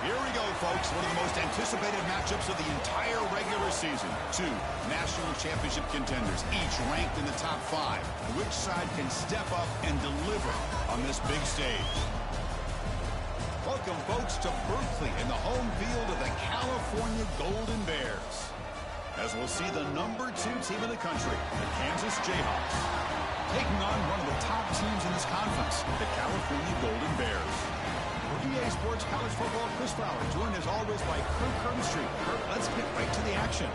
Here we go, folks. One of the most anticipated matchups of the entire regular season. Two national championship contenders, each ranked in the top 5. Which side can step up and deliver on this big stage? Welcome, folks, to Berkeley in the home field of the California Golden Bears. As we'll see the number 2 team in the country, the Kansas Jayhawks, taking on one of the top teams in this conference, the California Golden Bears. For EA Sports College Football, Chris Fowler, joined as always by Kirk Herbstreit. Kirk, let's get right to the action.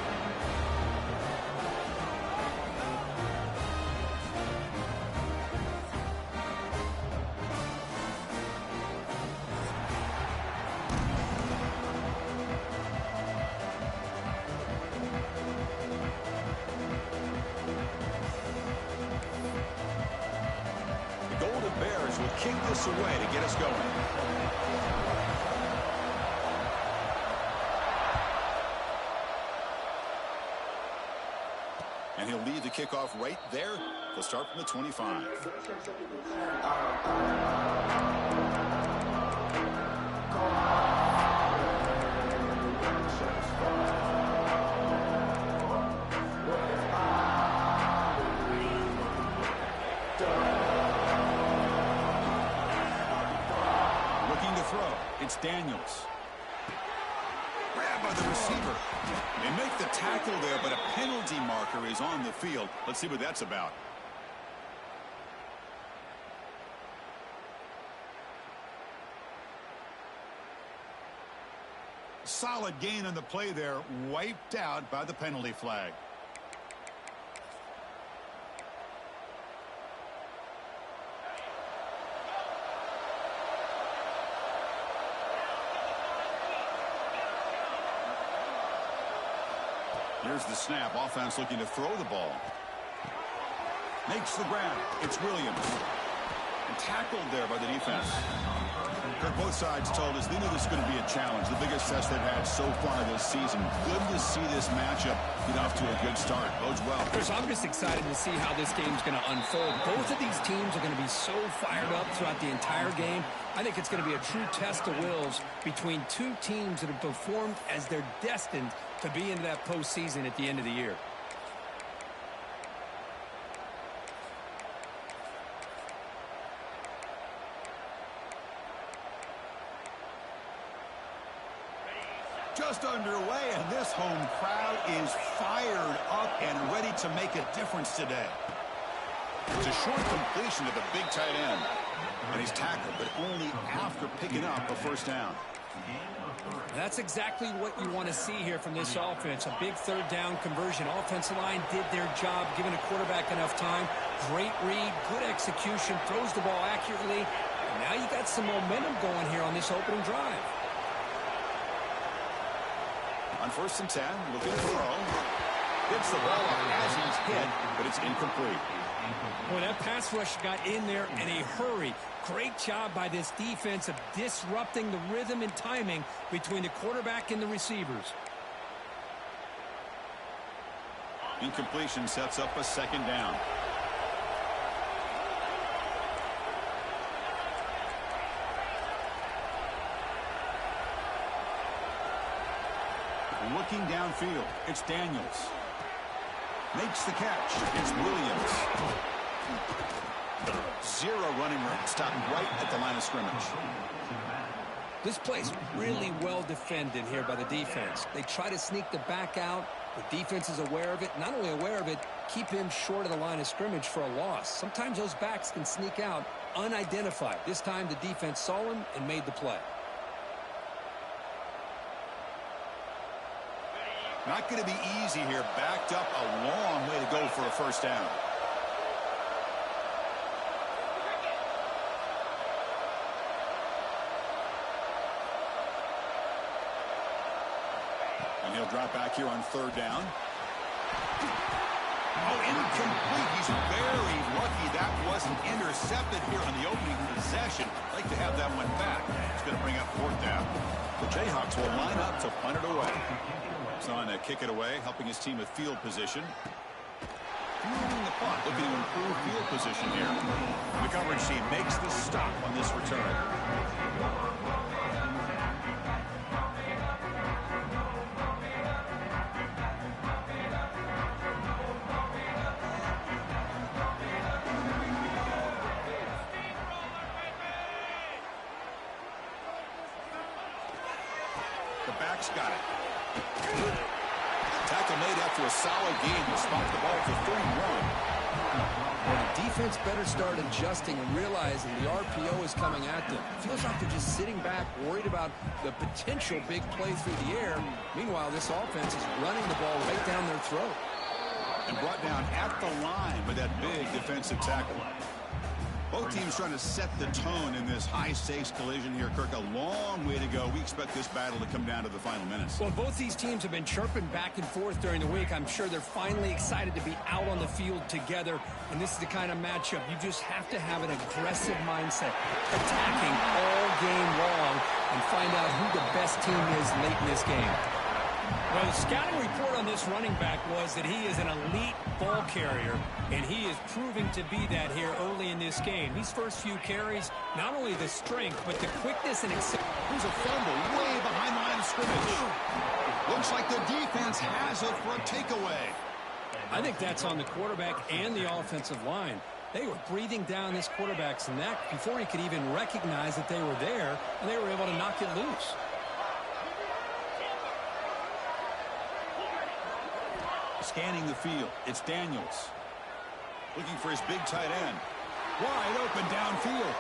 The Golden Bears will kick this away to get us going. And he'll lead the kickoff right there. They'll start from the 25. Looking to throw. It's Daniels. Grab by the receiver. They make the tackle there, but a penalty marker is on the field. Let's see what that's about. Solid gain on the play there, wiped out by the penalty flag. Here's the snap. Offense looking to throw the ball. Makes the grab. It's Williams. And tackled there by the defense. Kirk, both sides told us they knew this was going to be a challenge. The biggest test they've had so far this season. Good to see this matchup get off to a good start. Bodes well. Chris, I'm just excited to see how this game's going to unfold. Both of these teams are going to be so fired up throughout the entire game. I think it's going to be a true test of wills between two teams that have performed as they're destined to be into that postseason at the end of the year. Just underway, and this home crowd is fired up and ready to make a difference today. It's a short completion to the big tight end. And he's tackled, but only after picking up a first down. That's exactly what you want to see here from this offense. A big third down conversion. Offensive line did their job, giving the quarterback enough time. Great read, good execution, throws the ball accurately. And now you got some momentum going here on this opening drive. On 1st and 10, looking to throw. Hits the ball as he's hit, but it's incomplete. Boy, that pass rush got in there in a hurry. Great job by this defense of disrupting the rhythm and timing between the quarterback and the receivers. Incompletion sets up a second down. Looking downfield, it's Daniels. Makes the catch. It's Williams. Zero running room, stopping right at the line of scrimmage. This play's really well defended here by the defense. They try to sneak the back out. The defense is aware of it. Not only aware of it, keep him short of the line of scrimmage for a loss. Sometimes those backs can sneak out unidentified. This time the defense saw him and made the play. Not going to be easy here. Backed up a long way to go for a first down. And he'll drop back here on 3rd down. Oh, incomplete. He's very lucky that wasn't intercepted here on the opening possession. Like to have that one back. It's going to bring up 4th down. The Jayhawks will line up to punt it away. He's on to kick it away, helping his team with field position. Fielding the punt, looking to improve field position here. The coverage team makes the stop on this return. The back's got it. Tackle made after a solid game to spot the ball for 31. Well, the defense better start adjusting and realizing the RPO is coming at them. It feels like they're just sitting back, worried about the potential big play through the air. Meanwhile, this offense is running the ball right down their throat. And brought down at the line with that big defensive tackle. Both teams trying to set the tone in this high-stakes collision here, Kirk. A long way to go. We expect this battle to come down to the final minutes. Well, both these teams have been chirping back and forth during the week. I'm sure they're finally excited to be out on the field together. And this is the kind of matchup you just have to have an aggressive mindset, attacking all game long, and find out who the best team is late in this game. Well, the scouting report on this running back was that he is an elite ball carrier, and he is proving to be that here early in this game. These first few carries, not only the strength, but the quickness and Here's a fumble way behind the line of scrimmage. Looks like the defense has it for a takeaway. I think that's on the quarterback and the offensive line. They were breathing down this quarterback's neck before he could even recognize that they were there, and they were able to knock it loose. Scanning the field, it's Daniels. Looking for his big tight end. Wide open downfield.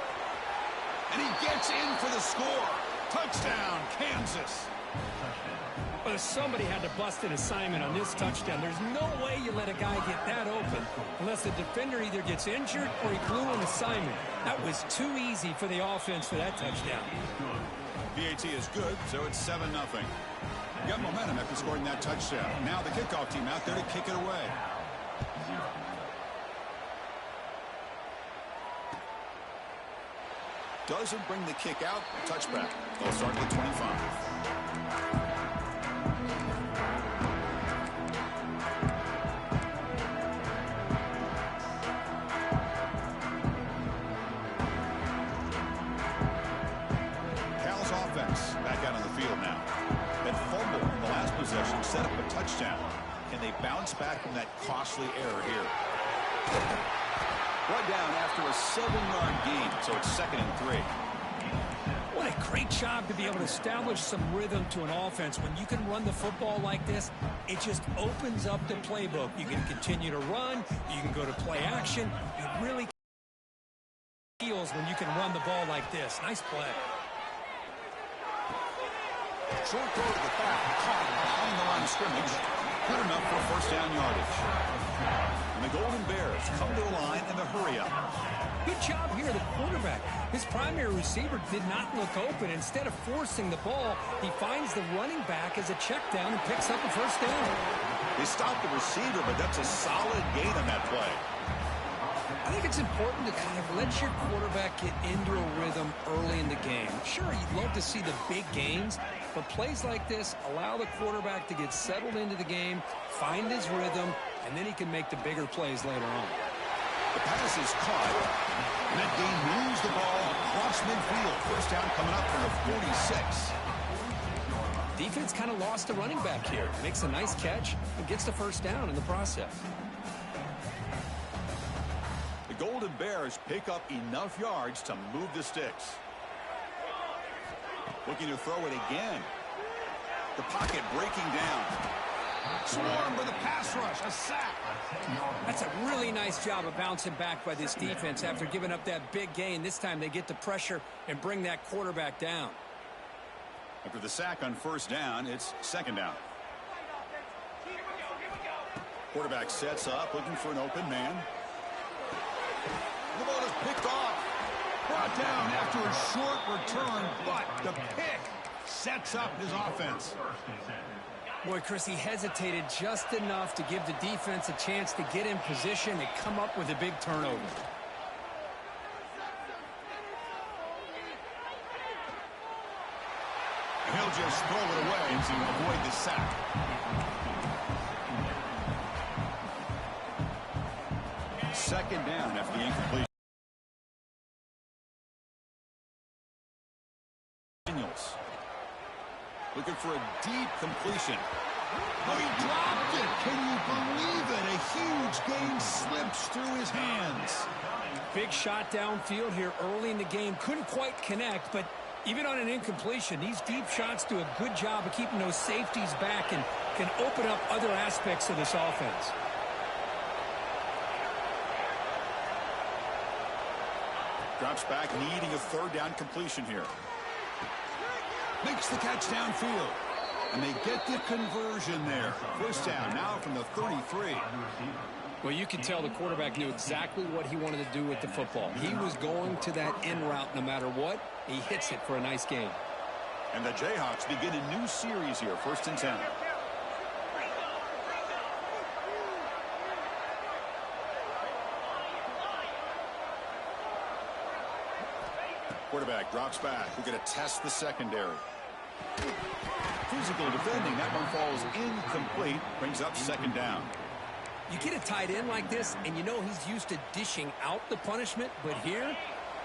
And he gets in for the score. Touchdown, Kansas. Well, somebody had to bust an assignment on this touchdown. There's no way you let a guy get that open unless the defender either gets injured or he blew an assignment. That was too easy for the offense for that touchdown. PAT is good, so it's 7-0. Got momentum after scoring that touchdown. Now the kickoff team out there to kick it away. Doesn't bring the kick out. Touchback. They'll start at the 25. Cal's offense back out on the field now. That fumble in the last possession set up a touchdown. Can they bounce back from that costly error here? Brought down after a 7-yard gain, so it's 2nd and 3. What a great job to be able to establish some rhythm to an offense. When you can run the football like this, it just opens up the playbook. You can continue to run. You can go to play action. It really feels when you can run the ball like this. Nice play. Short throw to the back, caught behind the line of scrimmage. Good enough for first down yardage. And the Golden Bears come to the line in the hurry-up. Good job here, the quarterback. His primary receiver did not look open. Instead of forcing the ball, he finds the running back as a check down and picks up a first down. They stopped the receiver, but that's a solid gain on that play. I think it's important to kind of let your quarterback get into a rhythm early in the game. Sure, you'd love to see the big gains, but plays like this allow the quarterback to get settled into the game, find his rhythm, and then he can make the bigger plays later on. The pass is caught, and that game moves the ball across midfield. First down coming up from the 46. Defense kind of lost the running back here. Makes a nice catch and gets the first down in the process. The Golden Bears pick up enough yards to move the sticks. Looking to throw it again. The pocket breaking down. Swarm for the pass rush. A sack. That's a really nice job of bouncing back by this defense after giving up that big gain. This time they get the pressure and bring that quarterback down. After the sack on first down, it's 2nd down. Quarterback sets up, looking for an open man. The ball is picked off. Brought down after a short return, but the pick sets up his offense. Boy, Chris, he hesitated just enough to give the defense a chance to get in position and come up with a big turnover. He'll just throw it away to avoid the sack. Second down after the incompletion. Daniels looking for a deep completion. Oh, he dropped it. Can you believe it? A huge gain slips through his hands. Big shot downfield here early in the game. Couldn't quite connect, but Even on an incompletion, these deep shots do a good job of keeping those safeties back and can open up other aspects of this offense. Drops back, needing a third down completion here. Makes the catch downfield. And they get the conversion there. First down now from the 33. Well, you can tell the quarterback knew exactly what he wanted to do with the football. He was going to that in route no matter what. He hits it for a nice gain. And the Jayhawks begin a new series here, 1st and 10. Quarterback drops back. We're going to test the secondary. Physical defending. That one falls incomplete. Brings up 2nd down. You get a tight end like this, and you know he's used to dishing out the punishment, but here,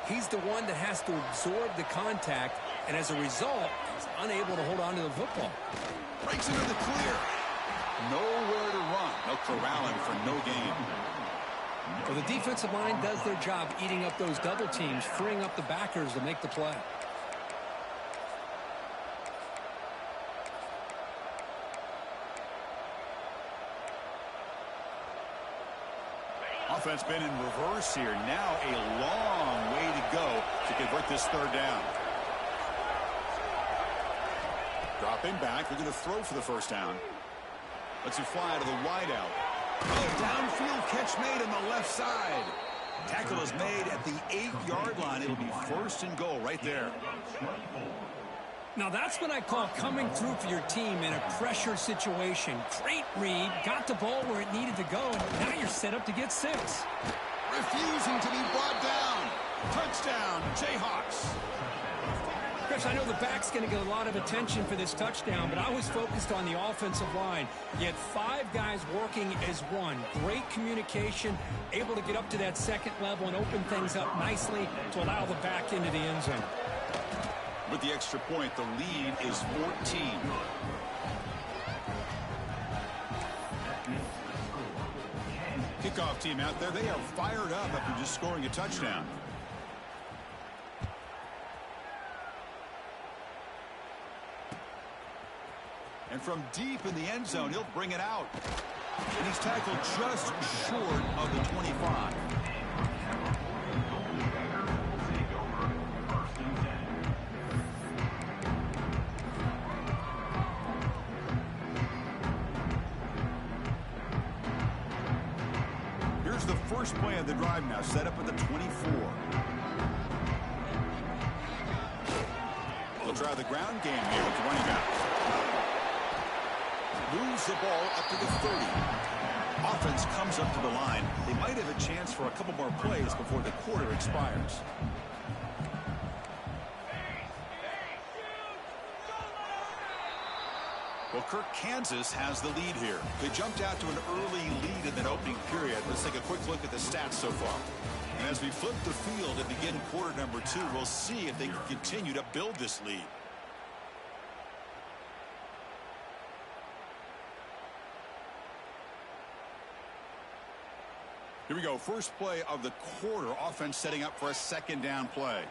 he's the one that has to absorb the contact, and as a result, he's unable to hold on to the football. Breaks into the clear. Nowhere to run. They'll corral him for no gain. Well, the defensive line does their job eating up those double teams, freeing up the backers to make the play. Offense been in reverse here. Now a long way to go to convert this 3rd down. Dropping back. They're going to throw for the 1st down. Lets it fly to the wideout. Oh, downfield catch made on the left side. Tackle is made at the 8-yard line. It'll be 1st and goal right there. Now that's what I call coming through for your team in a pressure situation. Great read, got the ball where it needed to go, and now you're set up to get 6. Refusing to be brought down. Touchdown, Jayhawks. Chris, I know the back's going to get a lot of attention for this touchdown, but I was focused on the offensive line. You had 5 guys working as one. Great communication, able to get up to that 2nd level and open things up nicely to allow the back into the end zone. With the extra point, the lead is 14. Kickoff team out there. They are fired up after just scoring a touchdown. And from deep in the end zone, he'll bring it out. And he's tackled just short of the 25. Here's the first play of the drive now, set up at the 24. They'll try the ground game here with the running back. Moves the ball up to the 30. Offense comes up to the line. They might have a chance for a couple more plays before the quarter expires. Well, Kansas has the lead here. They jumped out to an early lead in that opening period. Let's take a quick look at the stats so far. And as we flip the field and begin quarter number 2, we'll see if they can continue to build this lead. Here we go. First play of the quarter. Offense setting up for a 2nd down play.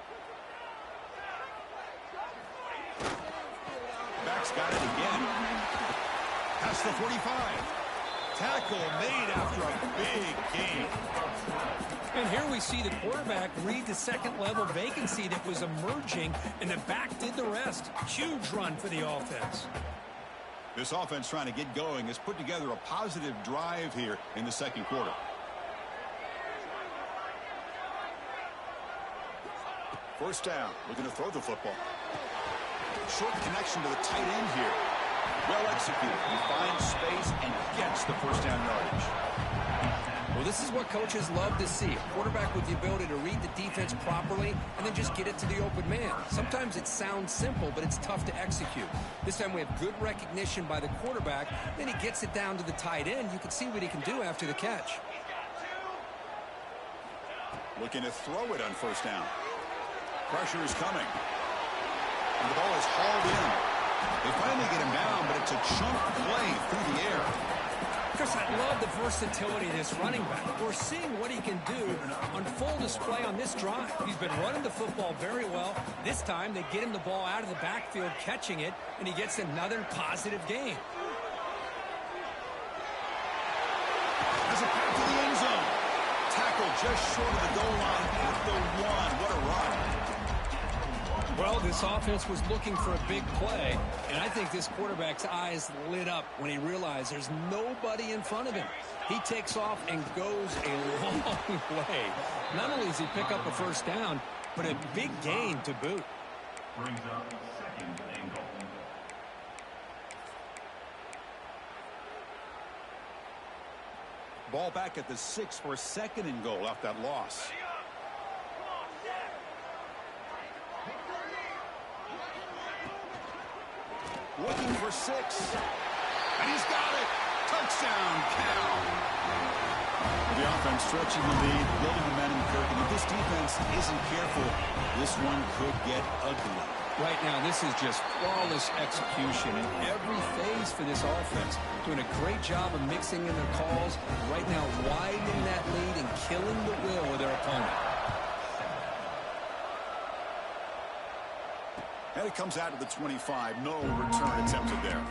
Back's got it again. Past the 45. Tackle made after a big gain. And here we see the quarterback read the 2nd level vacancy that was emerging, and the back did the rest. Huge run for the offense. This offense trying to get going has put together a positive drive here in the 2nd quarter. First down, looking to throw the football. Short connection to the tight end here. Well executed. He finds space and gets the 1st down yardage. Well, this is what coaches love to see. A quarterback with the ability to read the defense properly and then just get it to the open man. Sometimes it sounds simple, but it's tough to execute. This time we have good recognition by the quarterback. Then he gets it down to the tight end. You can see what he can do after the catch. Looking to throw it on 1st down. Pressure is coming. And the ball is hauled in. They finally get him down, but it's a chunk play through the air. Chris, I love the versatility of this running back. We're seeing what he can do on full display on this drive. He's been running the football very well. This time, they get him the ball out of the backfield, catching it, and he gets another positive gain. As a pass to the end zone. Tackle just short of the goal line at the 1. What a run. Well, this offense was looking for a big play, and I think this quarterback's eyes lit up when he realized there's nobody in front of him. He takes off and goes a long way. Not only does he pick up a first down, but a big gain to boot. Brings up second and goal. Ball back at the 6 for a 2nd and goal off that loss. Looking for 6. And he's got it. Touchdown, Cal. The offense stretching the lead, building momentum, Kirk. And if this defense isn't careful, this one could get ugly. Right now, this is just flawless execution in every phase for this offense. Doing a great job of mixing in their calls. Right now, widening that lead and killing the will of their opponent. And it comes out to the 25. No return attempted there.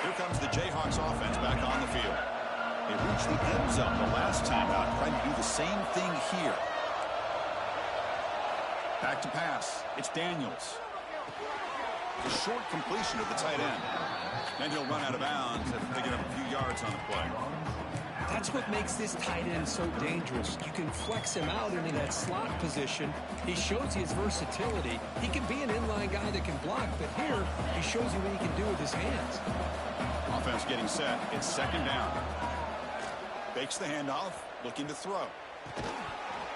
Here comes the Jayhawks offense back on the field. They reached the end zone the last time out, trying to do the same thing here. Back to pass. It's Daniels. A short completion of the tight end. And he'll run out of bounds after picking up a few yards on the play. That's what makes this tight end so dangerous. You can flex him out into that slot position. He shows you his versatility. He can be an inline guy that can block, but here he shows you what he can do with his hands. Offense getting set. It's 2nd down. Fakes the handoff, looking to throw.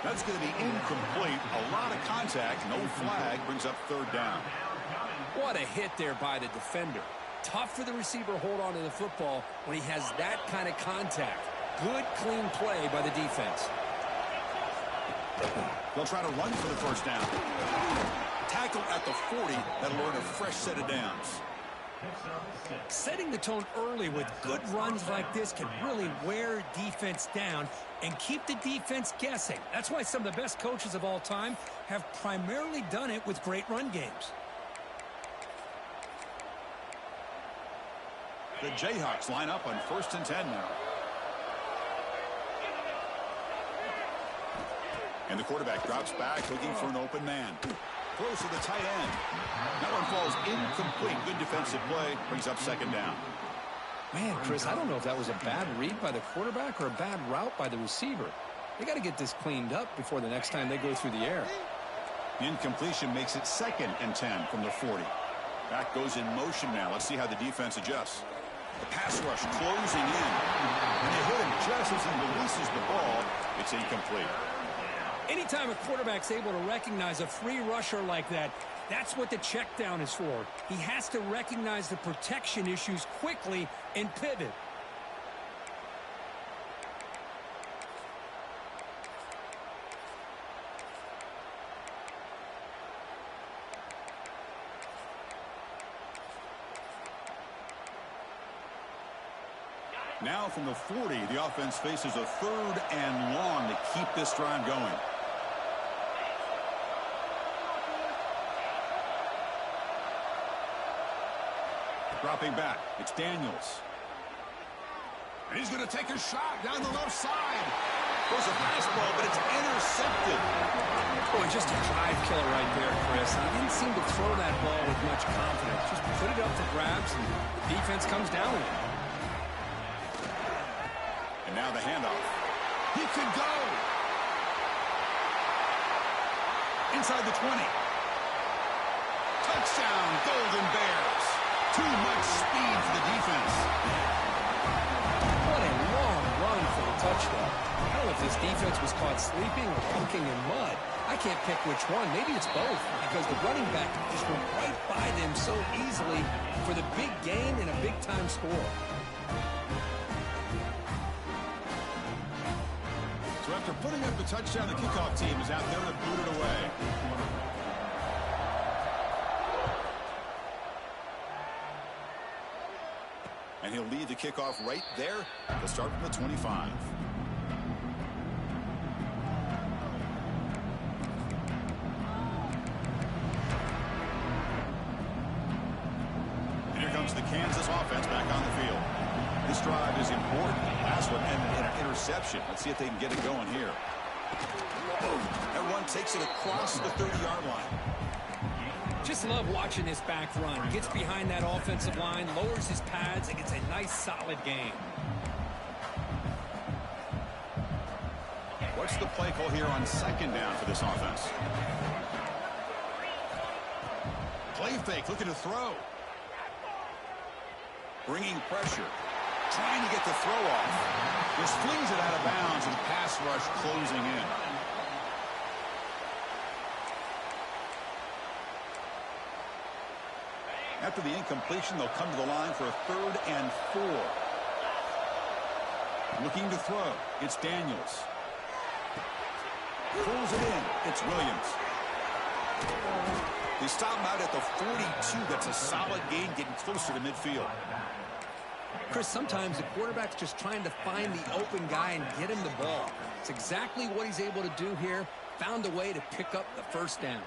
That's going to be incomplete. A lot of contact, no flag, brings up 3rd down. What a hit there by the defender. Tough for the receiver to hold on to the football when he has that kind of contact. Good, clean play by the defense. They'll try to run for the 1st down. Tackle at the 40. That'll earn a fresh set of downs. Setting the tone early with good runs like this can really wear defense down and keep the defense guessing. That's why some of the best coaches of all time have primarily done it with great run games. The Jayhawks line up on 1st and 10 now. And the quarterback drops back, looking for an open man. Close to the tight end. That one falls incomplete. Good defensive play. Brings up 2nd down. Man, Chris, I don't know if that was a bad read by the quarterback or a bad route by the receiver. They got to get this cleaned up before the next time they go through the air. Incompletion makes it 2nd and 10 from the 40. Back goes in motion now. Let's see how the defense adjusts. The pass rush closing in. And they hit him just as he releases the ball. It's incomplete. Anytime a quarterback's able to recognize a free rusher like that, that's what the check down is for. He has to recognize the protection issues quickly and pivot. Now from the 40, the offense faces a 3rd and long to keep this drive going. Dropping back, it's Daniels. And he's going to take a shot down the left side. Goes a fastball, but it's intercepted. Boy, just a drive killer right there, Chris. He didn't seem to throw that ball with much confidence. Just put it up for grabs, and the defense comes down with it. And now the handoff. He could go. Inside the 20. Touchdown, Golden Bears. Too much speed for the defense. What a long run for the touchdown. I don't know if this defense was caught sleeping or walking in mud. I can't pick which one. Maybe it's both, because the running back just went right by them so easily for the big gain and a big-time score. So after putting up the touchdown, the kickoff team is out there to boot it away. And he'll lead the kickoff right there to start from the 25. And here comes the Kansas offense back on the field. This drive is important. Last one ended in an interception. Let's see if they can get it going here. That run takes it across the 30-yard line. Just love watching this back run. Gets behind that offensive line, lowers his pads, and gets a nice, solid gain. What's the play call here on second down for this offense? Play fake, looking to throw. Bringing pressure. Trying to get the throw off. Just flings it out of bounds and pass rush closing in. After the incompletion, they'll come to the line for a 3rd and 4. Looking to throw. It's Daniels. Pulls it in. It's Williams. They stop him out at the 42. That's a solid gain, getting closer to midfield. Chris, sometimes the quarterback's just trying to find the open guy and get him the ball. It's exactly what he's able to do here. Found a way to pick up the first down.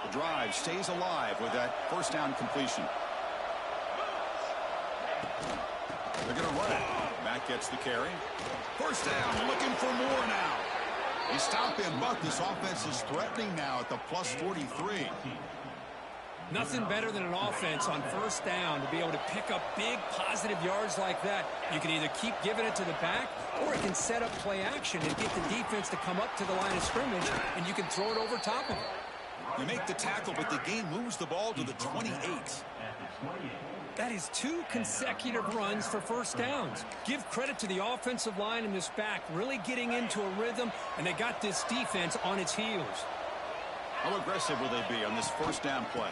The drive stays alive with that first down completion. They're going to run it. Matt gets the carry. First down, looking for more now. They stop him, but this offense is threatening now at the plus 43. Nothing better than an offense on first down to be able to pick up big positive yards like that. You can either keep giving it to the back, or it can set up play action and get the defense to come up to the line of scrimmage, and you can throw it over top of it. You make the tackle, but the game moves the ball to the 28. That is 2 consecutive runs for first downs. Give credit to the offensive line and this back really getting into a rhythm, and they got this defense on its heels. How aggressive will they be on this first down play?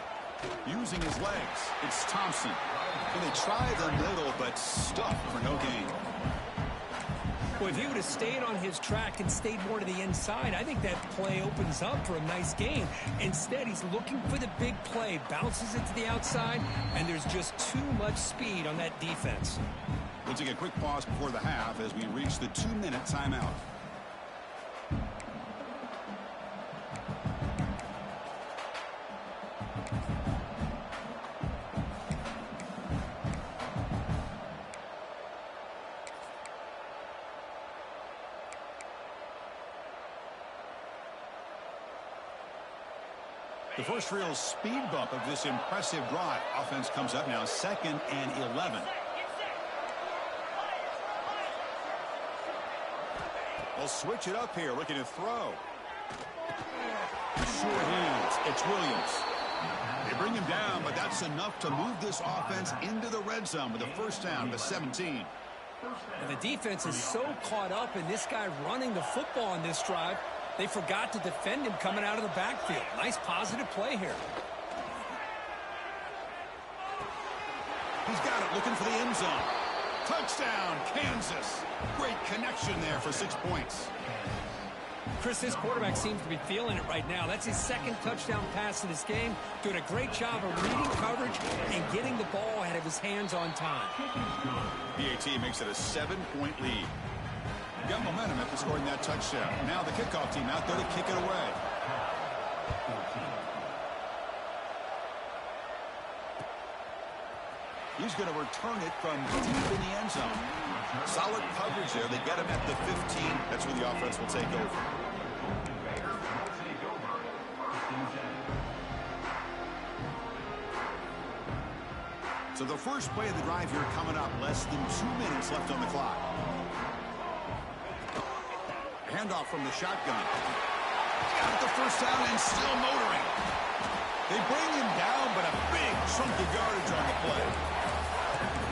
Using his legs, it's Thompson. And they try the middle, but stuffed for no gain. Well, if he would have stayed on his track and stayed more to the inside, I think that play opens up for a nice gain. Instead, he's looking for the big play, bounces it to the outside, and there's just too much speed on that defense. We'll take a quick pause before the half as we reach the 2-minute timeout. The first real speed bump of this impressive drive. Offense comes up now 2nd and 11. They'll switch it up here, looking to throw. Short hands. It's Williams. They bring him down, but that's enough to move this offense into the red zone with a first down to 17. And the defense is so caught up in this guy running the football on this drive, they forgot to defend him coming out of the backfield. Nice positive play here. He's got it, looking for the end zone. Touchdown, Kansas. Great connection there for 6 points. Chris, this quarterback seems to be feeling it right now. That's his 2nd touchdown pass in this game. Doing a great job of reading coverage and getting the ball out of his hands on time. BAT makes it a 7-point lead. Got momentum after scoring that touchdown. Now the kickoff team out there to kick it away. He's going to return it from deep in the end zone. Solid coverage there. They get him at the 15. That's where the offense will take over. So the first play of the drive here coming up. Less than 2 minutes left on the clock. Handoff from the shotgun. Got the first down and still motoring. They bring him down, but a big chunk of yardage on the play.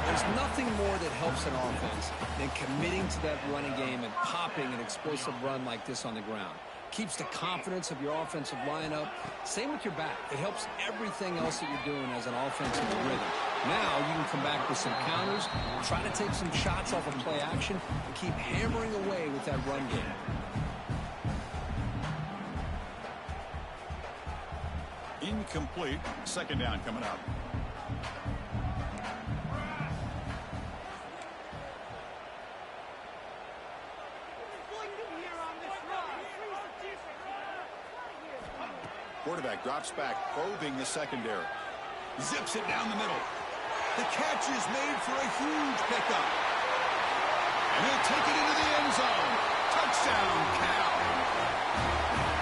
There's nothing more that helps an offense than committing to that running game and popping an explosive run like this on the ground. Keeps the confidence of your offensive lineup. Same with your back. It helps everything else that you're doing as an offensive rhythm. Now you can come back with some counters, try to take some shots off of play action, and keep hammering away with that run game. Incomplete. Second down coming up. Quarterback drops back, probing the secondary. Zips it down the middle. The catch is made for a huge pickup. And he'll take it into the end zone. Touchdown, Cal.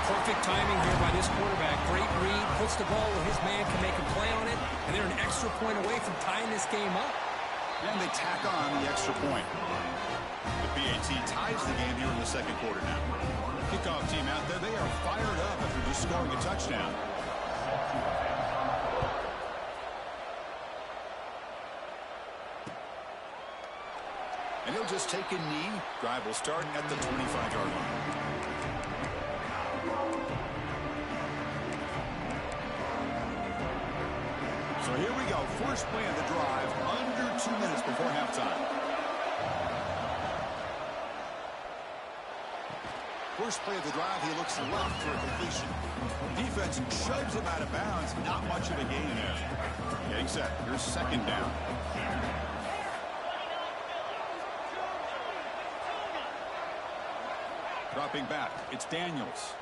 Perfect timing here by this quarterback. Great read, puts the ball where his man can make a play on it, and they're an extra point away from tying this game up. And they tack on the extra point. The PAT ties the game here in the second quarter now. Kickoff team out there, they are fired up after just scoring a touchdown. And he'll just take a knee. Drive will start at the 25-yard line. So here we go. First play of the drive, under 2 minutes before halftime. First play of the drive, he looks left for a completion. Defense shoves him out of bounds. Not much of a gain there. Getting set. Here's second down. Dropping back. It's Daniels.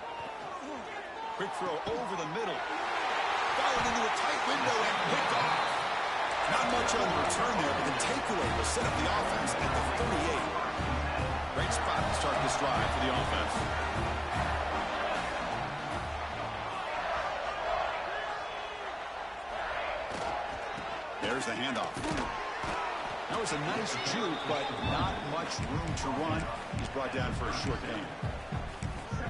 Quick throw over the middle. Fired into a tight window and picked off. Not much on the return there, but the takeaway will set up the offense at the 38. Great spot to start this drive for the offense. There's the handoff. That was a nice juke, but not much room to run. He's brought down for a short gain.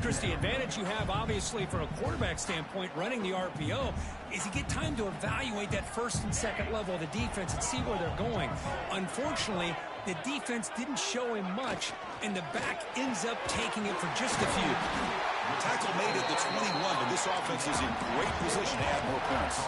Chris, the advantage you have, obviously, from a quarterback standpoint, running the RPO, is you get time to evaluate that first and second level of the defense and see where they're going. Unfortunately, the defense didn't show him much, and the back ends up taking it for just a few. The tackle made it the 21, but this offense is in great position to add more points.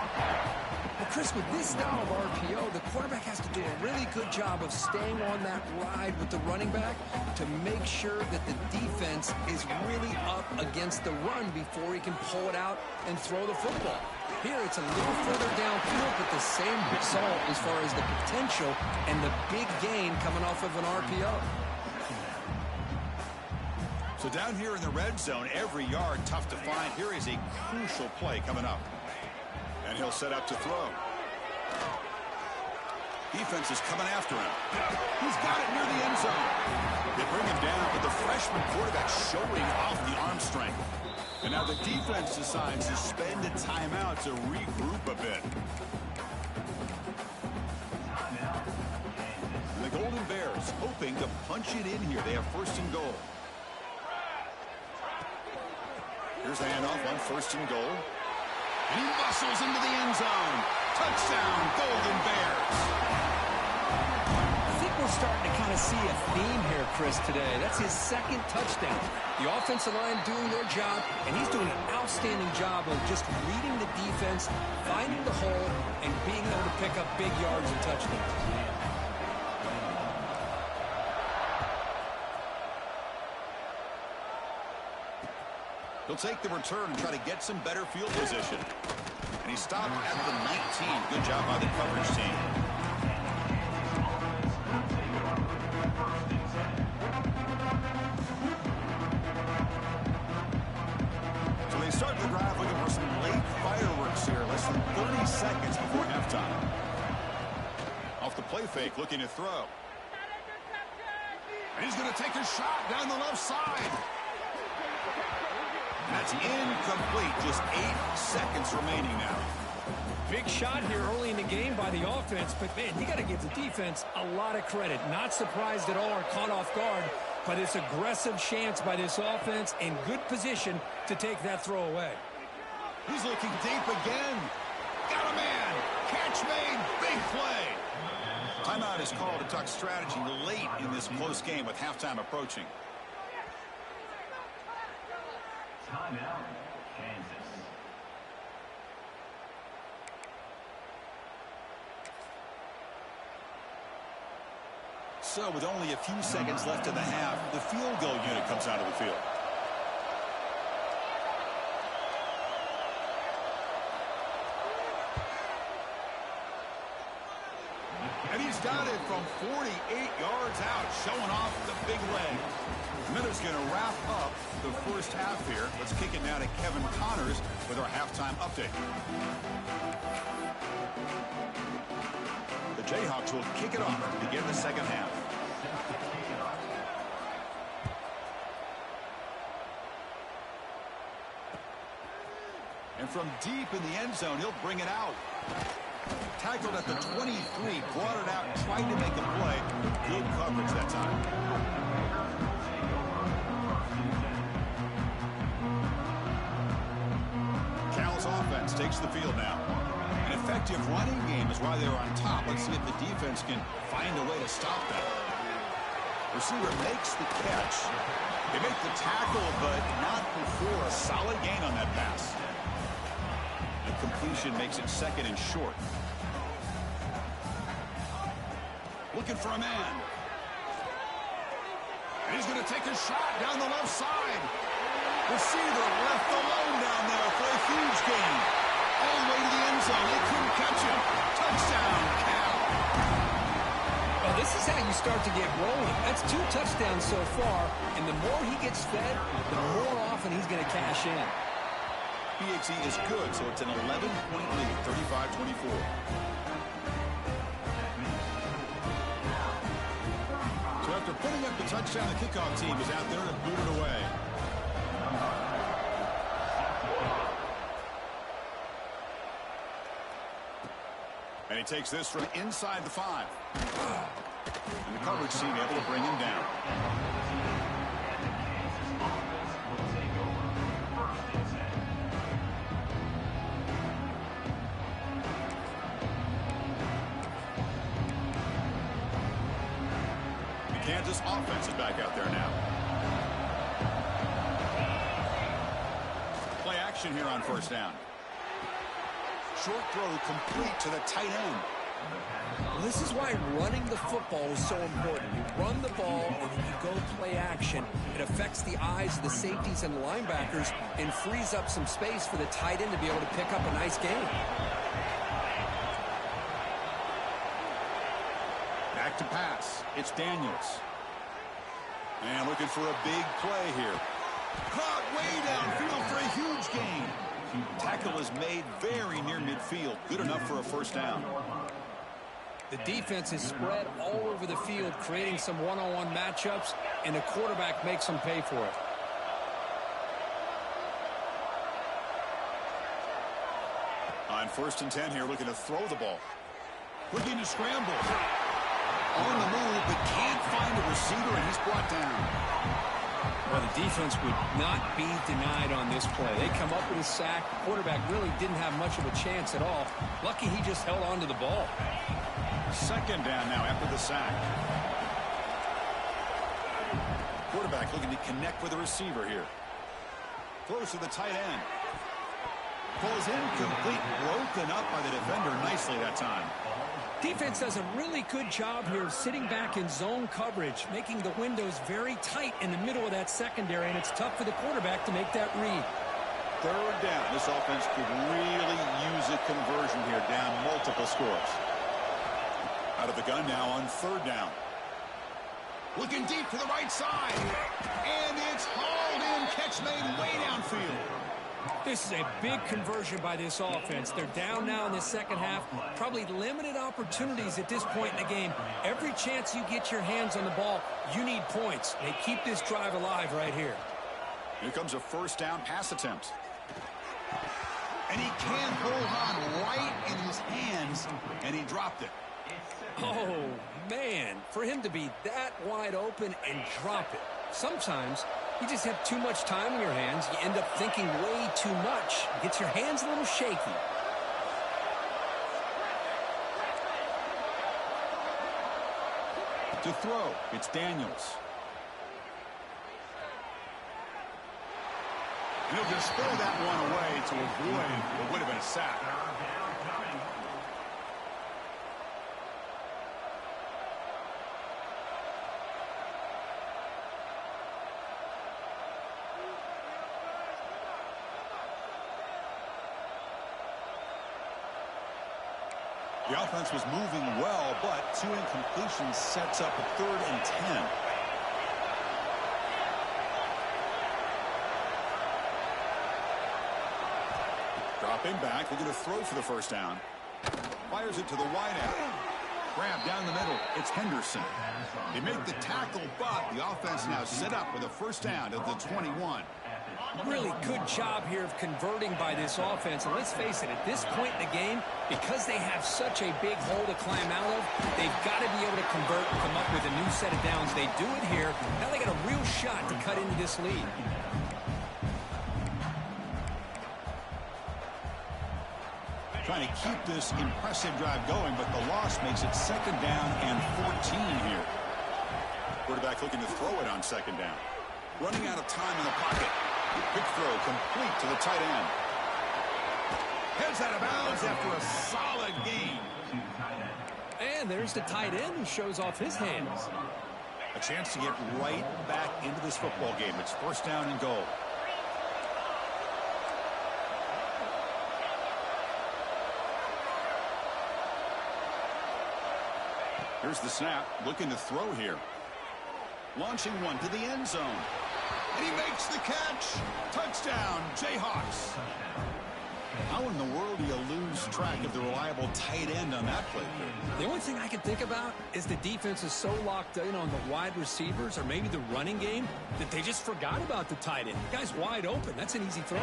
Well, Chris, with this style of RPO, the quarterback has to do a really good job of staying on that ride with the running back to make sure that the defense is really up against the run before he can pull it out and throw the football. Here, it's a little further downfield, but the same result as far as the potential and the big gain coming off of an RPO. So down here in the red zone, every yard tough to find. Here is a crucial play coming up. And he'll set up to throw. Defense is coming after him. He's got it near the end zone. They bring him down, but the freshman quarterback showing off the arm strength. And now the defense decides to spend a timeout to regroup a bit. And the Golden Bears hoping to punch it in here. They have first and goal. Here's the handoff on first and goal. And he muscles into the end zone. Touchdown, Golden Bears. I think we're starting to kind of see a theme here, Chris, today. That's his second touchdown. The offensive line doing their job, and he's doing an outstanding job of just reading the defense, finding the hole, and being able to pick up big yards and touchdowns. He'll take the return and try to get some better field position. And he stopped at the 19. Good job by the coverage team. So they start the drive looking for some late fireworks here. Less than 30 seconds before halftime. Off the play fake, looking to throw. And he's going to take a shot down the left side. That's incomplete. Just 8 seconds remaining now. Big shot here early in the game by the offense, but, man, you got to give the defense a lot of credit. Not surprised at all or caught off guard, but it's aggressive chance by this offense in good position to take that throw away. He's looking deep again. Got a man. Catch made. Big play. Timeout is called to talk strategy late in this close game with halftime approaching. Timeout, Kansas. So with only a few seconds left in the half, the field goal unit comes out of the field. And he's got it from 48 yards out, showing off the big leg. Miller's going to wrap up the first half here. Let's kick it now to Kevin Connors with our halftime update. The Jayhawks will kick it off to begin the second half. And from deep in the end zone, he'll bring it out. Tackled at the 23, brought it out, tried to make a play. Good coverage that time. Cal's offense takes the field now. An effective running game is why they were on top. Let's see if the defense can find a way to stop that. Receiver makes the catch. They make the tackle, but not before a solid gain on that pass. The completion makes it second and short. Looking for a man. And he's going to take a shot down the left side. Receiver left alone down there for a huge gain. All the way to the end zone. They couldn't catch him. Touchdown, Cal. Well, this is how you start to get rolling. That's 2 touchdowns so far, and the more he gets fed, the more often he's going to cash in. PXE is good, so it's an 11-point lead, 35-24. So after putting up the touchdown, the kickoff team is out there to boot it away. And he takes this from inside the 5. And the coverage team able to bring him down. Kansas offense is back out there now. Play action here on first down. Short throw complete to the tight end. Well, this is why running the football is so important. You run the ball and then you go play action. It affects the eyes of the safeties and the linebackers and frees up some space for the tight end to be able to pick up a nice gain. Back to pass. It's Daniels. And looking for a big play here. Caught way downfield for a huge gain. Tackle is made very near midfield. Good enough for a first down. The defense is spread all over the field, creating some one-on-one matchups, and the quarterback makes them pay for it. On 1st and 10 here, looking to throw the ball. Looking to scramble. On the move, but can't find a receiver, and he's brought down. Well, the defense would not be denied on this play. They come up with a sack. The quarterback really didn't have much of a chance at all. Lucky he just held on to the ball. Second down now after the sack. Quarterback looking to connect with the receiver here. Close to the tight end. Ball is incomplete, broken up by the defender nicely that time. Defense does a really good job here of sitting back in zone coverage, making the windows very tight in the middle of that secondary, and it's tough for the quarterback to make that read. Third down. This offense could really use a conversion here, down multiple scores. Out of the gun now on 3rd down. Looking deep to the right side. And it's hauled in. Catch made way downfield. This is a big conversion by this offense. They're down now in the second half. Probably limited opportunities at this point in the game. Every chance you get your hands on the ball, you need points. They keep this drive alive right here. Here comes a first down pass attempt. And he can't hold on right in his hands, and he dropped it. Oh, man, for him to be that wide open and drop it. Sometimes you just have too much time in your hands. You end up thinking way too much. It gets your hands a little shaky. To throw, it's Daniels. And he'll just throw that one away to avoid what would have been a sack. The offense was moving well, but 2 incompletions sets up a 3rd and 10. Dropping back, looking to throw for the first down. Fires it to the wide end. Grab down the middle. It's Henderson. They make the tackle, but the offense now set up with a first down at the 21. Really good job here of converting by this offense. And let's face it, at this point in the game, because they have such a big hole to climb out of, they've got to be able to convert and come up with a new set of downs. They do it here. Now they got a real shot to cut into this lead. Trying to keep this impressive drive going, but the loss makes it 2nd down and 14 here. Quarterback looking to throw it on 2nd down. Running out of time in the pocket. Quick throw complete to the tight end. Heads out of bounds after a solid gain. And there's the tight end who shows off his hands. A chance to get right back into this football game. It's 1st down and goal. Here's the snap, looking to throw here. Launching one to the end zone. And he makes the catch. Touchdown, Jayhawks. How in the world do you lose track of the reliable tight end on that play? The only thing I can think about is the defense is so locked in on the wide receivers or maybe the running game that they just forgot about the tight end. The guy's wide open. That's an easy throw.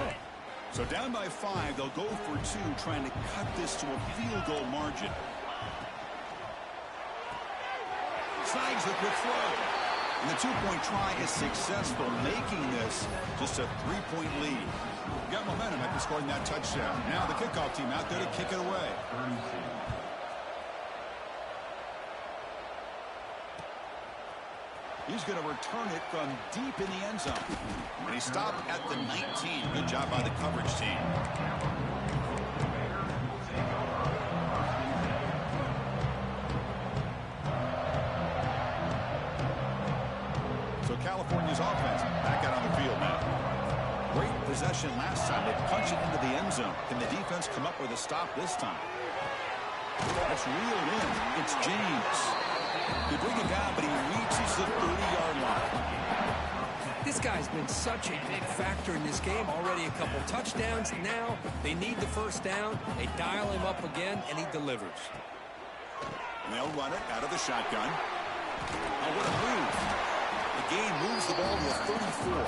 So down by 5, they'll go for 2, trying to cut this to a field goal margin. Snags the quick throw. And the 2-point try is successful, making this just a 3-point lead. Got momentum after scoring that touchdown. Now the kickoff team out there to kick it away. He's going to return it from deep in the end zone. And he stopped at the 19. Good job by the coverage team. California's offense back out on the field now. Great possession last time. They punch it into the end zone. Can the defense come up with a stop this time? That's reeled in. It's James. They bring it down, but he reaches the 30-yard line. This guy's been such a big factor in this game. Already a couple touchdowns. Now they need the first down. They dial him up again, and he delivers. And they'll run it out of the shotgun. Oh, what a move. The game moves the ball to a 34.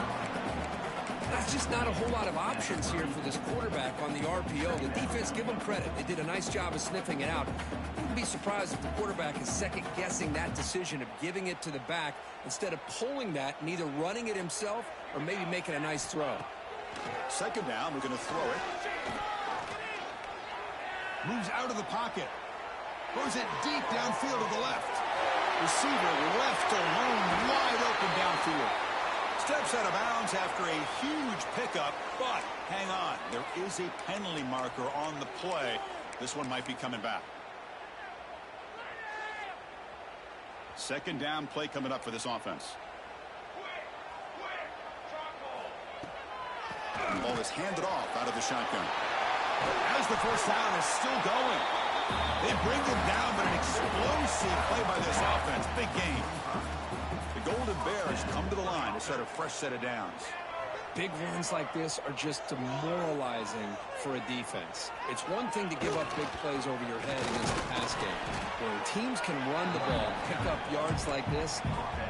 There's just not a whole lot of options here for this quarterback on the RPO. The defense, give them credit. They did a nice job of sniffing it out. I wouldn't be surprised if the quarterback is second-guessing that decision of giving it to the back instead of pulling that and either running it himself or maybe making a nice throw. 2nd down, we're going to throw it. Moves out of the pocket. Throws it deep downfield to the left. Receiver left alone, wide open downfield. Steps out of bounds after a huge pickup, but hang on. There is a penalty marker on the play. This one might be coming back. 2nd down play coming up for this offense. The ball is handed off out of the shotgun. As the first down is still going. They bring him down, but an explosive play by this offense. Big game. The Golden Bears come to the line to set a fresh set of downs. Big runs like this are just demoralizing for a defense. It's one thing to give up big plays over your head against the pass game. When teams can run the ball, pick up yards like this,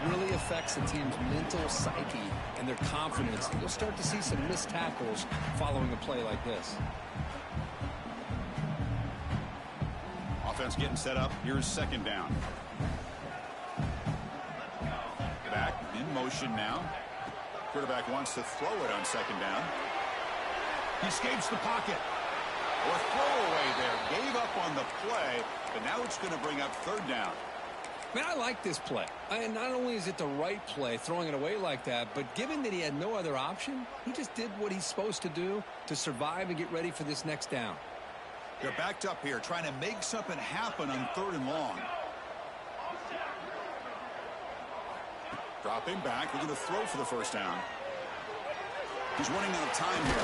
really affects the team's mental psyche and their confidence. You'll start to see some missed tackles following a play like this. Offense getting set up. Here's 2nd down. Back in motion now. Quarterback wants to throw it on 2nd down. He escapes the pocket. Or throwaway there. Gave up on the play, but now it's going to bring up 3rd down. Man, I like this play. And not only is it the right play, throwing it away like that, but given that he had no other option, he just did what he's supposed to do to survive and get ready for this next down. They're backed up here, trying to make something happen on 3rd and long. Dropping back, looking to throw for the first down. He's running out of time here.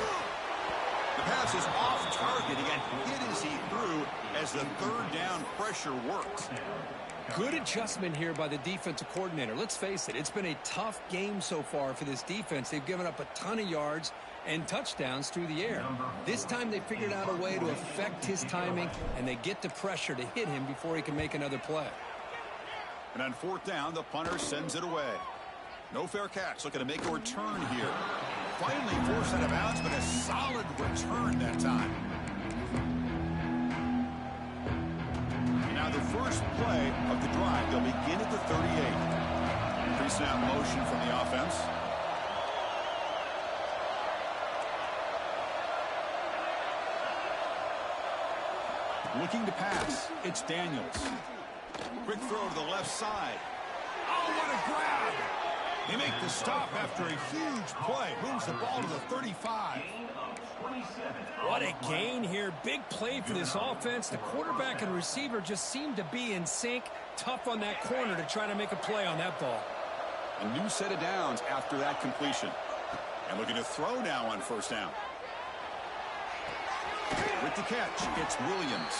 The pass is off target. He got hit as he threw as the third down pressure worked. Good adjustment here by the defensive coordinator. Let's face it, it's been a tough game so far for this defense. They've given up a ton of yards and touchdowns through the air. This time they figured out a way to affect his timing, and they get the pressure to hit him before he can make another play. And on fourth down, the punter sends it away. No fair catch. Looking to make a return here. Finally forced out of bounds, but a solid return that time. Now the first play of the drive, they'll begin at the 38. Pre-snap motion from the offense. Looking to pass. It's Daniels. Quick throw to the left side. Oh, what a grab! They make the stop after a huge play. Moves the ball to the 35. What a gain here. Big play for this offense. The quarterback and receiver just seem to be in sync. Tough on that corner to try to make a play on that ball. A new set of downs after that completion. And looking to throw now on first down. With the catch, it's Williams.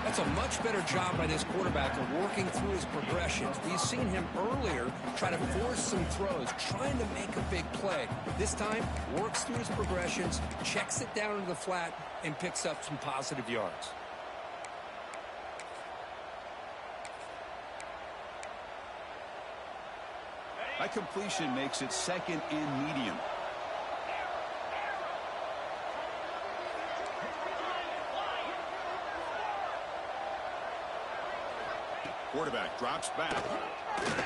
That's a much better job by this quarterback of working through his progressions. We've seen him earlier try to force some throws, trying to make a big play. This time, works through his progressions, checks it down to the flat, and picks up some positive yards. That completion makes it second and medium. Quarterback drops back.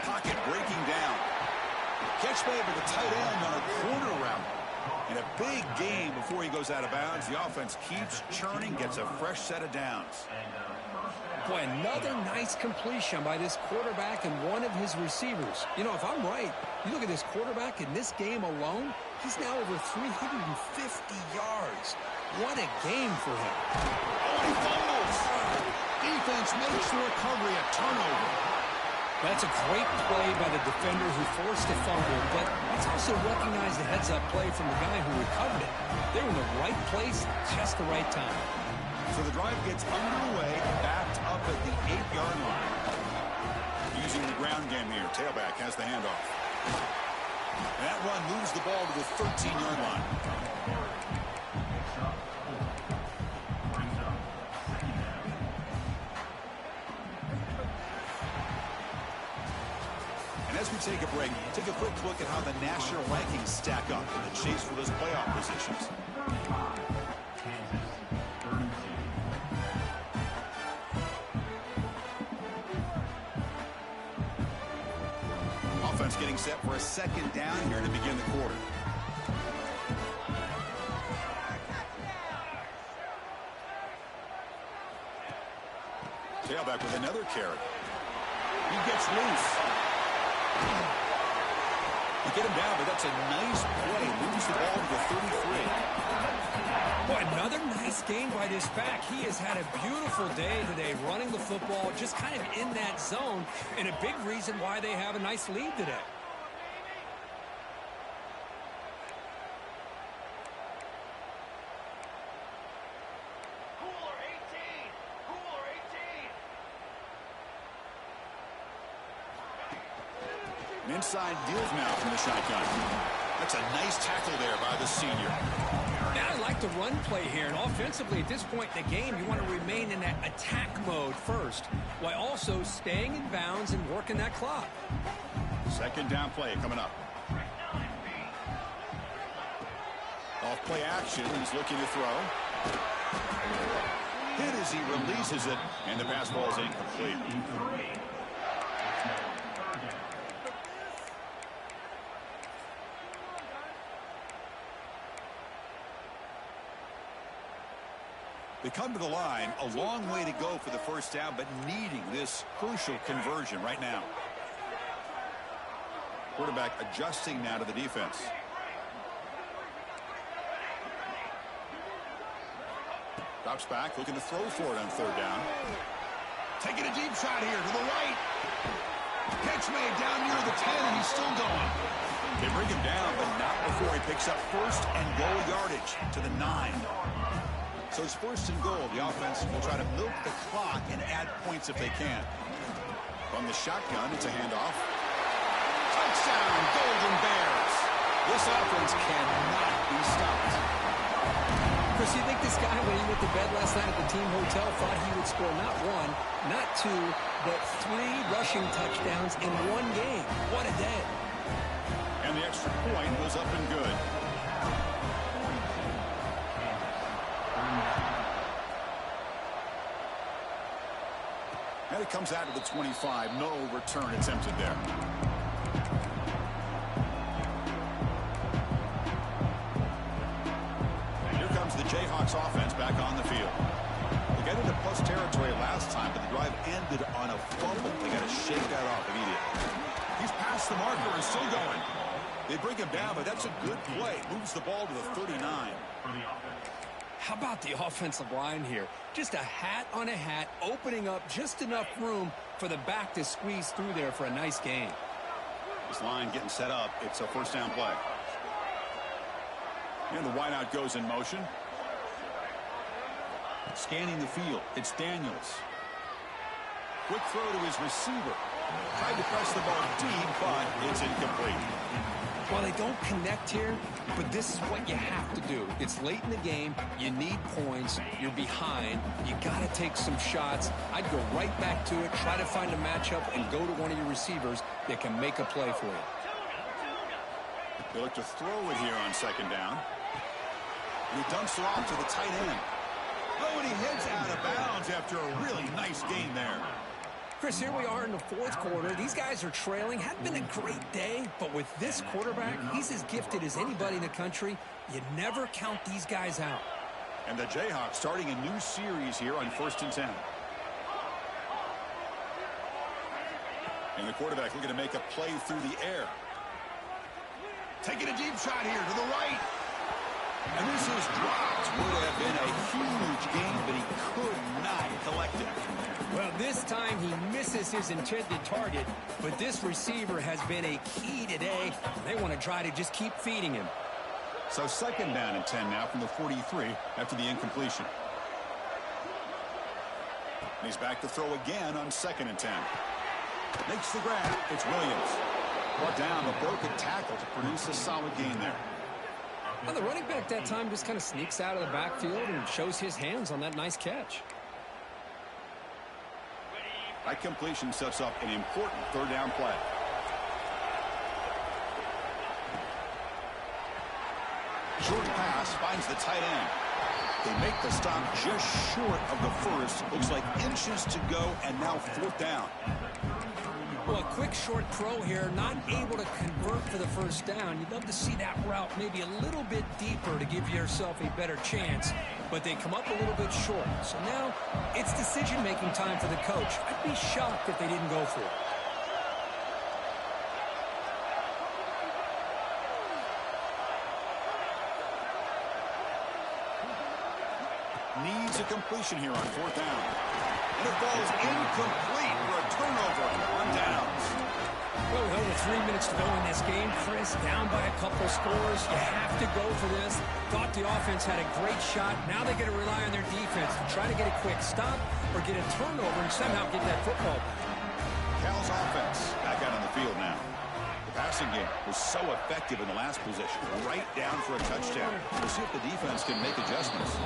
Pocket breaking down. Catch made by the tight end on a corner route. And a big gain before he goes out of bounds. The offense keeps churning, gets a fresh set of downs. Boy, another nice completion by this quarterback and one of his receivers. You know, if I'm right, you look at this quarterback in this game alone, he's now over 350 yards. What a game for him. Oh, he fumbles. Defense makes the recovery a turnover. That's a great play by the defender who forced a fumble, but let's also recognize the heads-up play from the guy who recovered it. They were in the right place, just the right time. So the drive gets underway, backed up at the 8-yard line. Using the ground game here, tailback has the handoff. And that run moves the ball to the 13-yard line. And as we take a break, take a quick look at how the national rankings stack up in the chase for those playoff positions. Offense getting set for a second down here to begin the quarter. Tailback with another carry. He gets loose. They get him down, but that's a nice play. Moves the ball to the 33. Boy, another nice game by this back. He has had a beautiful day today running the football, just kind of in that zone, and a big reason why they have a nice lead today. An inside deals now from the shotgun. That's a nice tackle there by the senior. Now I like the run play here, and offensively at this point in the game, you want to remain in that attack mode first, while also staying in bounds and working that clock. Second down play coming up. Off play action, he's looking to throw. Hit as he releases it, and the pass ball is incomplete. They come to the line, a long way to go for the first down, but needing this crucial conversion right now. Quarterback adjusting now to the defense. Drops back, looking to throw for it on third down. Taking a deep shot here to the right. Catch made down near the 10, and he's still going. They bring him down, but not before he picks Picks up first and goal yardage to the 9. So it's first and goal. The offense will try to milk the clock and add points if they can. From the shotgun, it's a handoff. Touchdown, Golden Bears. This offense cannot be stopped. Chris, you think this guy, when he went to bed last night at the team hotel, thought he would score not 1, not 2, but 3 rushing touchdowns in one game? What a day. And the extra point was up and good. And it comes out of the 25. No return attempted there. And here comes the Jayhawks offense back on the field. They got into plus territory last time, but the drive ended on a fumble. They got to shake that off immediately. He's past the marker and still going. They bring him down, but that's a good play. Moves the ball to the 39. How about the offensive line here? Just a hat on a hat, opening up just enough room for the back to squeeze through there for a nice gain. This line getting set up. It's a first down play. And the wideout goes in motion. Scanning the field. It's Daniels. Quick throw to his receiver. Tried to press the ball deep, but it's incomplete. Well, they don't connect here, but this is what you have to do. It's late in the game. You need points. You're behind. You got to take some shots. I'd go right back to it, try to find a matchup, and go to one of your receivers that can make a play for you. They look to throw it here on second down. And he dumps it off to the tight end. Oh, and he heads out of bounds after a really nice gain there. Chris, here we are in the fourth quarter. These guys are trailing. Hadn't been a great day, but with this quarterback, he's as gifted as anybody in the country. You never count these guys out. And the Jayhawks starting a new series here on 1st and 10. And the quarterback looking to make a play through the air. Taking a deep shot here to the right. And this is dropped. Would have been a huge gain, but he could not collect it. Well, this time he misses his intended target, but this receiver has been a key today. They want to try to just keep feeding him. So second down and 10 now from the 43 after the incompletion. And he's back to throw again on 2nd and 10. Makes the grab. It's Williams. Brought down a broken tackle to produce a solid gain there. Well, the running back that time just kind of sneaks out of the backfield and shows his hands on that nice catch. That completion sets up an important third down play. Short pass finds the tight end. They make the stop just short of the first. Looks like inches to go, and now 4th down. Well, a quick short throw here, not able to convert for the first down. You'd love to see that route maybe a little bit deeper to give yourself a better chance, but they come up a little bit short. So now it's decision-making time for the coach. I'd be shocked if they didn't go for it. Needs a completion here on 4th down. And it falls incomplete for a turnover on downs. Well, with over 3 minutes to go in this game, Chris, down by a couple scores. You have to go for this. Thought the offense had a great shot. Now they got to rely on their defense to try to get a quick stop or get a turnover and somehow get that football back. Cal's offense back out on the field now. The passing game was so effective in the last possession. Right down for a touchdown. We'll see if the defense can make adjustments.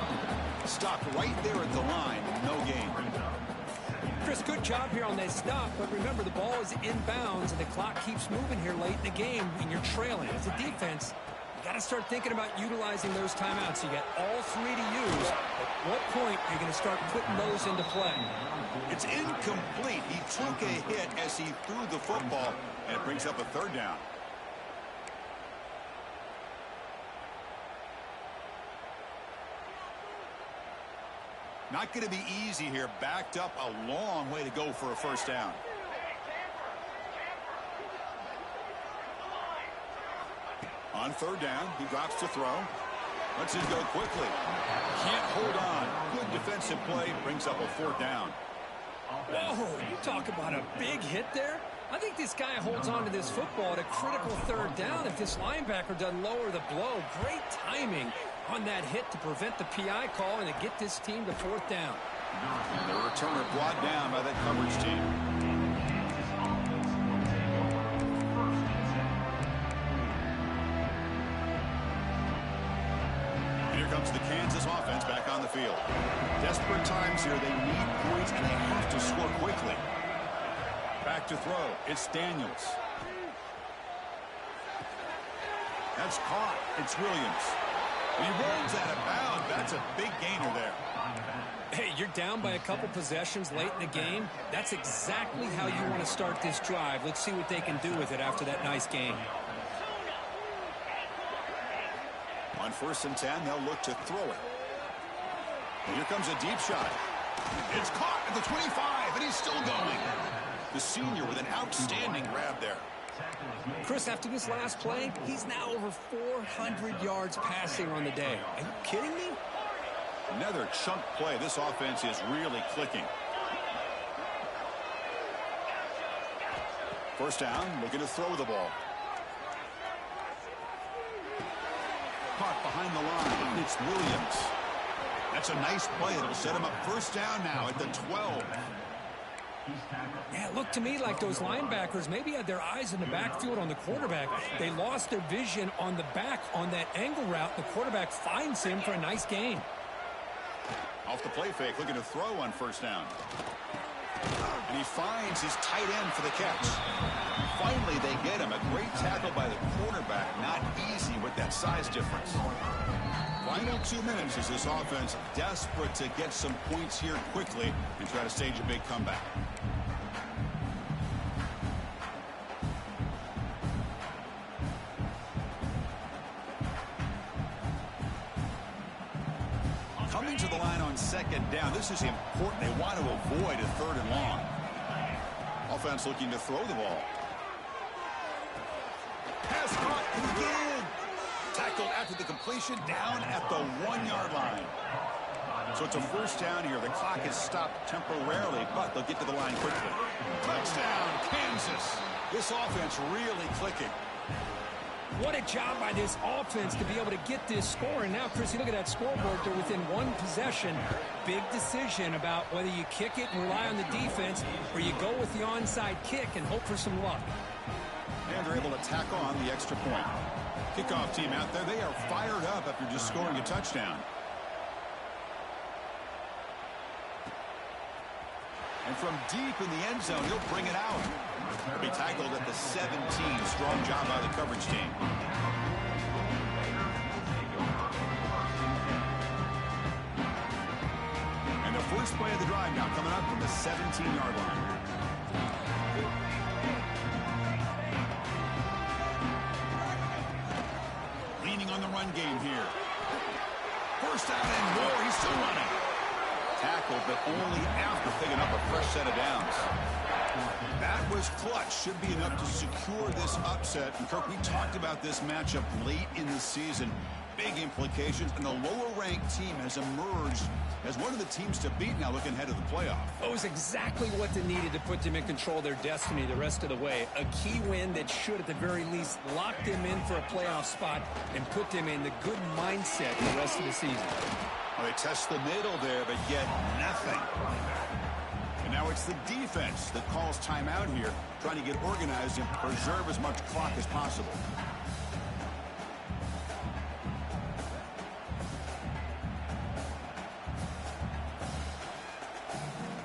Stopped right there at the line. No gain. Chris, good job here on that stop, but remember the ball is inbounds and the clock keeps moving here late in the game when you're trailing. As a defense, you got to start thinking about utilizing those timeouts. You got all 3 to use. At what point are you going to start putting those into play? It's incomplete. He took a hit as he threw the football, and it brings up a 3rd down. Not going to be easy here. Backed up a long way to go for a first down. On 3rd down, he drops to throw. Lets it go quickly. Can't hold on. Good defensive play. Brings up a 4th down. Whoa, you talk about a big hit there. I think this guy holds on to this football at a critical third down if this linebacker doesn't lower the blow. Great timing on that hit to prevent the PI call and to get this team to fourth down. And the returner brought down by that coverage team. And here comes the Kansas offense back on the field. Desperate times here. They need points, and they have to score quickly. Back to throw. It's Daniels. That's caught. It's Williams. And he runs out of bounds. That's a big gainer there. Hey, you're down by a couple possessions late in the game. That's exactly how you want to start this drive. Let's see what they can do with it after that nice game. On 1st and 10, they'll look to throw it. And here comes a deep shot. It's caught at the 25, and he's still going. The senior with an outstanding grab there. Chris, after this last play, he's now over 400 yards passing on the day. Are you kidding me? Another chunk play. This offense is really clicking. 1st down, looking to throw the ball. Caught behind the line. It's Williams. That's a nice play. It'll set him up 1st down now at the 12. Yeah, it looked to me like those linebackers maybe had their eyes in the backfield on the quarterback. They lost their vision on the back on that angle route. The quarterback finds him for a nice gain. Off the play fake, looking to throw on 1st down. And he finds his tight end for the catch. Finally, they get him. A great tackle by the quarterback. Not easy with that size difference. Final 2 minutes as this offense desperate to get some points here quickly and try to stage a big comeback. Coming to the line on 2nd down, this is important. They want to avoid a 3rd and long. Offense looking to throw the ball. Pass caught again. Tackled after the completion, down at the 1-yard line. So it's a 1st down here. The clock is stopped temporarily, but they'll get to the line quickly. Touchdown, Kansas. This offense really clicking. What a job by this offense to be able to get this score. And now, Chris, you look at that scoreboard. They're within 1 possession. Big decision about whether you kick it and rely on the defense or you go with the onside kick and hope for some luck. And they're able to tack on the extra point. Kickoff team out there. They are fired up after just scoring a touchdown. And from deep in the end zone, he'll bring it out. He'll be tackled at the 17. Strong job by the coverage team. And the first play of the drive now coming up from the 17-yard line. Leaning on the run game here. 1st down and more. He's still running. Tackled, but only after picking up a fresh set of downs. That was clutch. Should be enough to secure this upset. And Kirk, we talked about this matchup late in the season. Big implications, and the lower-ranked team has emerged as one of the teams to beat now looking ahead of the playoff. It was exactly what they needed to put them in control of their destiny the rest of the way. A key win that should, at the very least, lock them in for a playoff spot and put them in the good mindset the rest of the season. Well, they test the middle there, but get nothing. And now it's the defense that calls timeout here, trying to get organized and preserve as much clock as possible.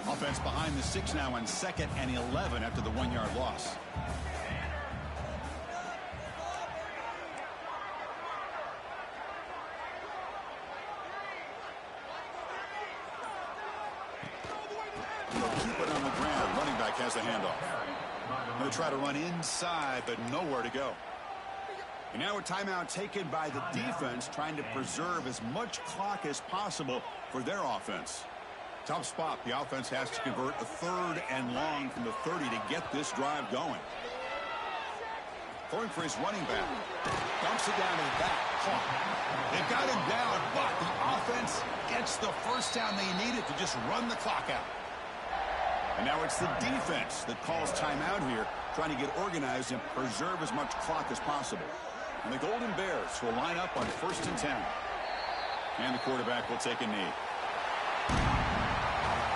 Offense behind the 6 now on 2nd and 11 after the 1-yard loss. They'll keep it on the ground. Running back has the handoff. They'll try to run inside, but nowhere to go. And now a timeout taken by the defense, trying to preserve as much clock as possible for their offense. Tough spot. The offense has to convert a 3rd and long from the 30 to get this drive going. Throwing for his running back. Dumps it down to the back. They've got him down, but the offense gets the 1st down they needed to just run the clock out. And now it's the defense that calls timeout here, trying to get organized and preserve as much clock as possible. And the Golden Bears will line up on 1st and 10. And the quarterback will take a knee.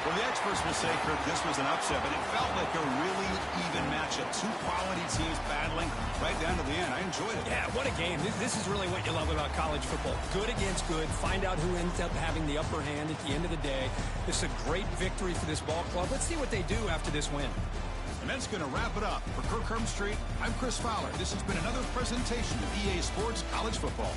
Well, the experts will say, Kirk, this was an upset, but it felt like a really even matchup. Two quality teams battling right down to the end. I enjoyed it. Yeah, what a game. This is really what you love about college football. Good against good. Find out who ends up having the upper hand at the end of the day. This is a great victory for this ball club. Let's see what they do after this win. And that's going to wrap it up. For Kirk Herbstreit, I'm Chris Fowler. This has been another presentation of EA Sports College Football.